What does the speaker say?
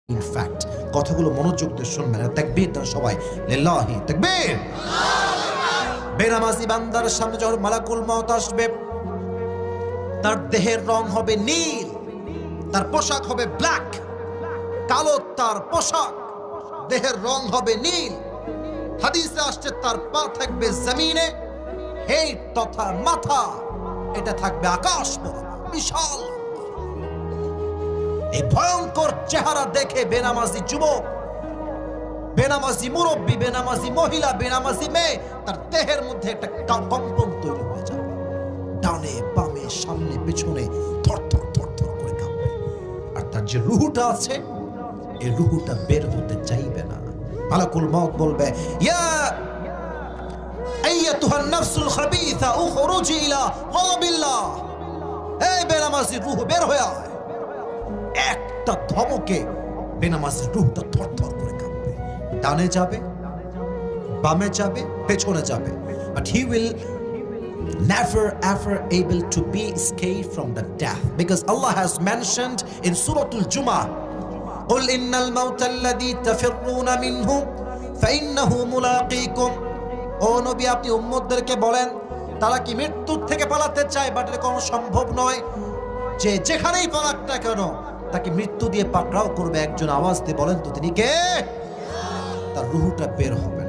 In fact কথাগুলো মনোযোগ দিয়ে শুনবেন। তাকবীর দেন সবাই, লিল্লাহি তাকবীর। বেনামাজি বান্দার সামনে যখন মালাকুল মউত আসবে, তার দেহের রং হবে নীল, তার পোশাক হবে ব্ল্যাক, কালো তার পোশাক, দেহের রং হবে নীল। হাদিসে আসছে তার পা থাকবে জমিনে, হেড তথা মাথা এটা থাকবে আকাশ বিশাল। এই ভয়ঙ্কর চেহারা দেখে বেনামাজি যুবক, বেনামাজি মুরব্বী, বেনামাজি মহিলা, বেনামাজি মেয়ে, তার দেহের মধ্যে একটা কম্পন তৈরি হয়ে যাবে। ডানে বামে সামনে পেছনে থরথর থরথর করে কাঁপবে। আর তার যে রুহুটা আছে, এই রুহুটা বের হতে চাইবে না। মালাকুল মউত বলবে, ইয়া আইয়াতুহান নাফসুল খাবিসা উখরুজি ইলা গাদাবিল্লাহ। এই বেনামাজি রুহ বের হয়ে আয়। একটা ধমকে বেনামাজির রূহটা থরথর করে কাঁপবে। ডানে যাবে, বামে যাবে, পেছনে যাবে, but he will never ever able to be escaped from the death, because Allah has mentioned in Surah Al-Jumu'ah, قل إن الموت الذي تفرون منه فإنه ملاقيكم. ও নবী, আপনি উম্মতদেরকে বলেন তারা কি মৃত্যুর থেকে পালাতে চায়, বাট এটা কোনো সম্ভব নয়। যে যেখানেই পালাক না কেন তাকে মৃত্যু দিয়ে পাকড়াও করবে। একজন আওয়াজ দিয়ে বলেন তো তিনি কে? তার রুহুটা বের হবে।